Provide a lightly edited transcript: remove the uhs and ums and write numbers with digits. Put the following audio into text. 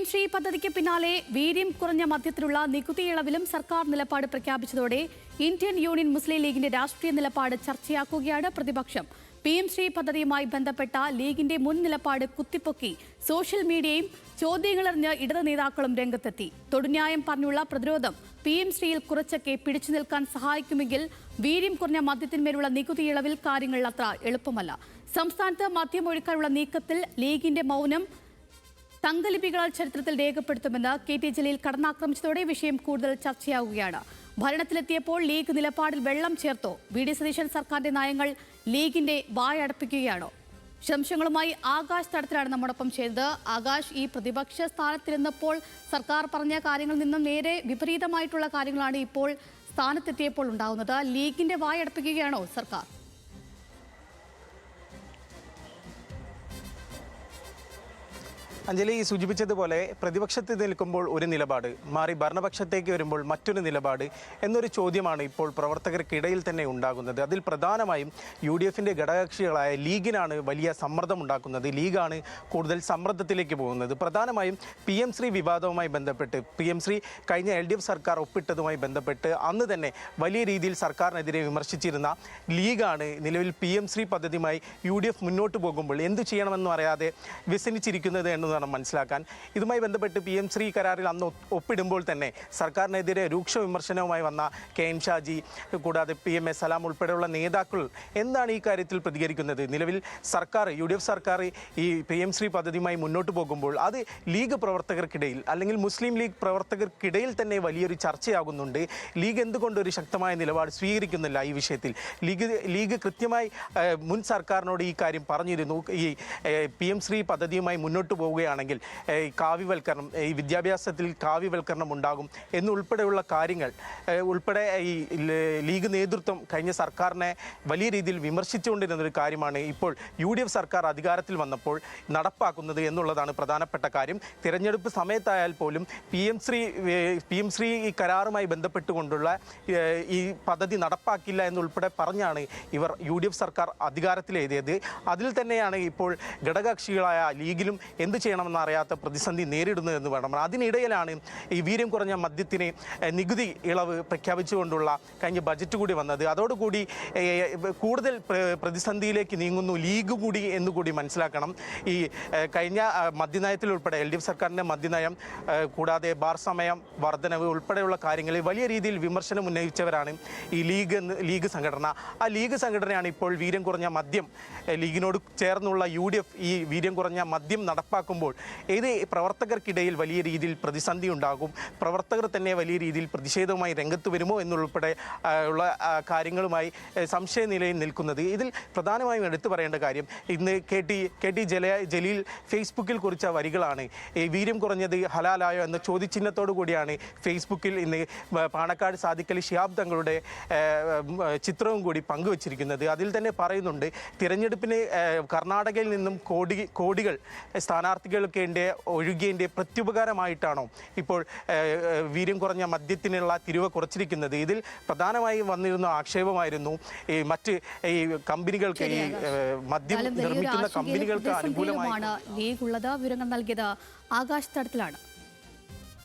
ശ്രീ പദ്ധതിക്ക് പിന്നാലെ വീര്യം കുറഞ്ഞ മദ്യത്തിലുള്ള നികുതി ഇളവിലും സർക്കാർ നിലപാട് പ്രഖ്യാപിച്ചതോടെ ഇന്ത്യൻ യൂണിയൻ മുസ്ലിം ലീഗിന്റെ രാഷ്ട്രീയ നിലപാട് ചർച്ചയാക്കുകയാണ് പ്രതിപക്ഷം. ശ്രീ പദ്ധതിയുമായി ബന്ധപ്പെട്ട ലീഗിന്റെ മുൻ നിലപാട് കുത്തിപ്പൊക്കി സോഷ്യൽ മീഡിയയും ചോദ്യങ്ങളെറിഞ്ഞ് ഇടത് നേതാക്കളും രംഗത്തെത്തി. തൊടുന്യായം പറഞ്ഞുള്ള പ്രതിരോധം ശ്രീയിൽ കുറച്ചൊക്കെ പിടിച്ചു നിൽക്കാൻ സഹായിക്കുമെങ്കിൽ വീര്യം കുറഞ്ഞ മദ്യത്തിന്മേലുള്ള നികുതി ഇളവിൽ കാര്യങ്ങൾ അത്ര എളുപ്പമല്ല. സംസ്ഥാനത്ത് മദ്യം ഒഴിക്കാനുള്ള നീക്കത്തിൽ ലീഗിന്റെ മൗനം തങ്കലിപികളാൽ ചരിത്രത്തിൽ രേഖപ്പെടുത്തുമെന്ന് കെ.ടി. ജലീൽ കടന്നാക്രമിച്ചതോടെ വിഷയം കൂടുതൽ ചർച്ചയാവുകയാണ്. ഭരണത്തിലെത്തിയപ്പോൾ ലീഗ് നിലപാടിൽ വെള്ളം ചേർത്തോ? വി.ഡി. സതീശൻ സർക്കാരിന്റെ നയങ്ങൾ ലീഗിന്റെ വായടപ്പിക്കുകയാണോ? വിശദാംശങ്ങളുമായി ആകാശ് തടത്തിലാണ് നമ്മോടൊപ്പം ചെയ്തത്. ആകാശ്, ഈ പ്രതിപക്ഷ സ്ഥാനത്തിരുന്നപ്പോൾ സർക്കാർ പറഞ്ഞ കാര്യങ്ങളിൽ നിന്നും നേരെ വിപരീതമായിട്ടുള്ള കാര്യങ്ങളാണ് ഇപ്പോൾ സ്ഥാനത്തെത്തിയപ്പോൾ ഉണ്ടാകുന്നത്. ലീഗിന്റെ വായടപ്പിക്കുകയാണോ സർക്കാർ? അഞ്ജലി സൂചിപ്പിച്ചതുപോലെ പ്രതിപക്ഷത്ത് നിൽക്കുമ്പോൾ ഒരു നിലപാട് മാറി ഭരണപക്ഷത്തേക്ക് വരുമ്പോൾ മറ്റൊരു നിലപാട് എന്നൊരു ചോദ്യമാണ് ഇപ്പോൾ പ്രവർത്തകർക്കിടയിൽ തന്നെ ഉണ്ടാകുന്നത്. അതിൽ പ്രധാനമായും UDFന്റെ ഘടകകക്ഷികളായ ലീഗിനാണ് വലിയ സമ്മർദ്ദമുണ്ടാക്കുന്നത്. ലീഗാണ് കൂടുതൽ സമ്മർദ്ദത്തിലേക്ക് പോകുന്നത്. പ്രധാനമായും ശ്രീ വിവാദവുമായി ബന്ധപ്പെട്ട് ശ്രീ കഴിഞ്ഞ LDF സർക്കാർ ഒപ്പിട്ടതുമായി ബന്ധപ്പെട്ട് അന്ന് തന്നെ വലിയ രീതിയിൽ സർക്കാരിനെതിരെ വിമർശിച്ചിരുന്ന ലീഗാണ് നിലവിൽ ശ്രീ പദ്ധതിയുമായി UDF മുന്നോട്ട് പോകുമ്പോൾ എന്തു ചെയ്യണമെന്നും അറിയാതെ വ്യസനിച്ചിരിക്കുന്നത് എന്ന് മനസ്സിലാക്കാൻ. ഇതുമായി ബന്ധപ്പെട്ട് ശ്രീ കരാറിൽ അന്ന് ഒപ്പിടുമ്പോൾ തന്നെ സർക്കാരിനെതിരെ രൂക്ഷ വിമർശനവുമായി വന്ന KN ഷാജി കൂടാതെ PMA സലാം ഉൾപ്പെടെയുള്ള നേതാക്കൾ എന്താണ് ഈ കാര്യത്തിൽ പ്രതികരിക്കുന്നത്? നിലവിൽ സർക്കാർ UDF സർക്കാർ ഈ ശ്രീ പദ്ധതിയുമായി മുന്നോട്ട് പോകുമ്പോൾ അത് ലീഗ് പ്രവർത്തകർക്കിടയിൽ അല്ലെങ്കിൽ മുസ്ലിം ലീഗ് പ്രവർത്തകർക്കിടയിൽ തന്നെ വലിയൊരു ചർച്ചയാകുന്നുണ്ട്. ലീഗ് എന്തുകൊണ്ട് ഒരു ശക്തമായ നിലപാട് സ്വീകരിക്കുന്നില്ല ഈ വിഷയത്തിൽ? ലീഗ് കൃത്യമായി മുൻ സർക്കാരിനോട് ഈ കാര്യം പറഞ്ഞിരുന്നു. ഈ ശ്രീ പദ്ധതിയുമായി മുന്നോട്ട് പോവുകയാണെങ്കിൽ കാവ്യവൽക്കരണം, ഈ വിദ്യാഭ്യാസത്തിൽ കാവ്യവൽക്കരണം ഉണ്ടാകും എന്നുൾപ്പെടെയുള്ള കാര്യങ്ങൾ ഉൾപ്പെടെ ഈ ലീഗ് നേതൃത്വം കഴിഞ്ഞ സർക്കാരിനെ വലിയ രീതിയിൽ വിമർശിച്ചുകൊണ്ടിരുന്നൊരു കാര്യമാണ് ഇപ്പോൾ UDF സർക്കാർ അധികാരത്തിൽ വന്നപ്പോൾ നടപ്പാക്കുന്നത് എന്നുള്ളതാണ് പ്രധാനപ്പെട്ട കാര്യം. തിരഞ്ഞെടുപ്പ് സമയത്തായാൽ പോലും ശ്രീ ഈ കരാറുമായി ബന്ധപ്പെട്ടുകൊണ്ടുള്ള ഈ പദ്ധതി നടപ്പാക്കില്ല എന്നുൾപ്പെടെ പറഞ്ഞാണ് ഇവർ UDF സർക്കാർ അധികാരത്തിലെത്തിയത്. അതിൽ തന്നെയാണ് ഇപ്പോൾ ഘടകകക്ഷികളായ ലീഗിലും എന്ത് ചെയ്യണമെന്നറിയാത്ത പ്രതിസന്ധി നേരിടുന്നതെന്ന് വേണം. അതിനിടയിലാണ് ഈ വീര്യം കുറഞ്ഞ മദ്യത്തിന് നികുതി ഇളവ് പ്രഖ്യാപിച്ചുകൊണ്ടുള്ള കഴിഞ്ഞ ബജറ്റ് കൂടി വന്നത്. അതോടുകൂടി കൂടുതൽ പ്രതിസന്ധിയിലേക്ക് നീങ്ങുന്നു ലീഗ് കൂടി എന്നുകൂടി മനസ്സിലാക്കണം. ഈ കഴിഞ്ഞ മദ്യനയത്തിൽ ഉൾപ്പെടെ LDF സർക്കാരിൻ്റെ മദ്യനയം കൂടാതെ ബാർ സമയം വർധനവ് ഉൾപ്പെടെയുള്ള കാര്യങ്ങളിൽ വലിയ രീതിയിൽ വിമർശനം ഉന്നയിച്ചവരാണ് ഈ ലീഗ് സംഘടന. ആ ലീഗ് സംഘടനയാണ് ഇപ്പോൾ വീര്യം കുറഞ്ഞ മദ്യം ലീഗിനോട് ചേർന്നുള്ള UDF ഈ വീര്യം കുറഞ്ഞ മദ്യം നടപ്പാക്കുമ്പോൾ ഇത് പ്രവർത്തകർക്കിടയിൽ വലിയ രീതിയിൽ പ്രതിസന്ധി ഉണ്ടാകും. പ്രവർത്തകർ തന്നെ വലിയ രീതിയിൽ പ്രതിഷേധവുമായി രംഗത്ത് വരുമോ എന്നുൾപ്പെടെ ഉള്ള കാര്യങ്ങളുമായി സംശയനിലയിൽ നിൽക്കുന്നത്. ഇതിൽ പ്രധാനമായും എടുത്തു പറയേണ്ട കാര്യം ഇന്ന് കെ.ടി. ജലീൽ ഫേസ്ബുക്കിൽ കുറിച്ച വരികളാണ്. ഈ വീര്യം കുറഞ്ഞത് ഹലാലായോ എന്ന ചോദ്യചിഹ്നത്തോടു കൂടിയാണ് ഫേസ്ബുക്കിൽ ഇന്ന് പാണക്കാട് സാദിഖ് അലി ശിഹാബ് തങ്ങളുടെ ചിത്രവും കൂടി പങ്കുവച്ചിരിക്കുന്നത്. അതിൽ തന്നെ പറയുന്നുണ്ട്, തിരഞ്ഞെടുപ്പിന് കർണാടകയിൽ നിന്നും കോടികൾ സ്ഥാനാർത്ഥികൾക്ക് ഒഴുകിയതിൻ്റെ പ്രത്യുപകാരമായിട്ടാണോ ഇപ്പോൾ വീര്യം കുറഞ്ഞ മദ്യത്തിനുള്ള തിരിവ് കുറച്ചിരിക്കുന്നത്? ഇതിൽ പ്രധാനമായും വന്നിരുന്ന ആക്ഷേപമായിരുന്നു ഈ മറ്റ് ഈ കമ്പനികൾക്ക് ഈ മദ്യം നിർമ്മിക്കുന്ന കമ്പനികൾക്ക് അനുകൂലമായി ലീഗ് ഉള്ളത്. വിവരങ്ങൾ നൽകിയത് ആകാശ് തടത്തിലാണ്.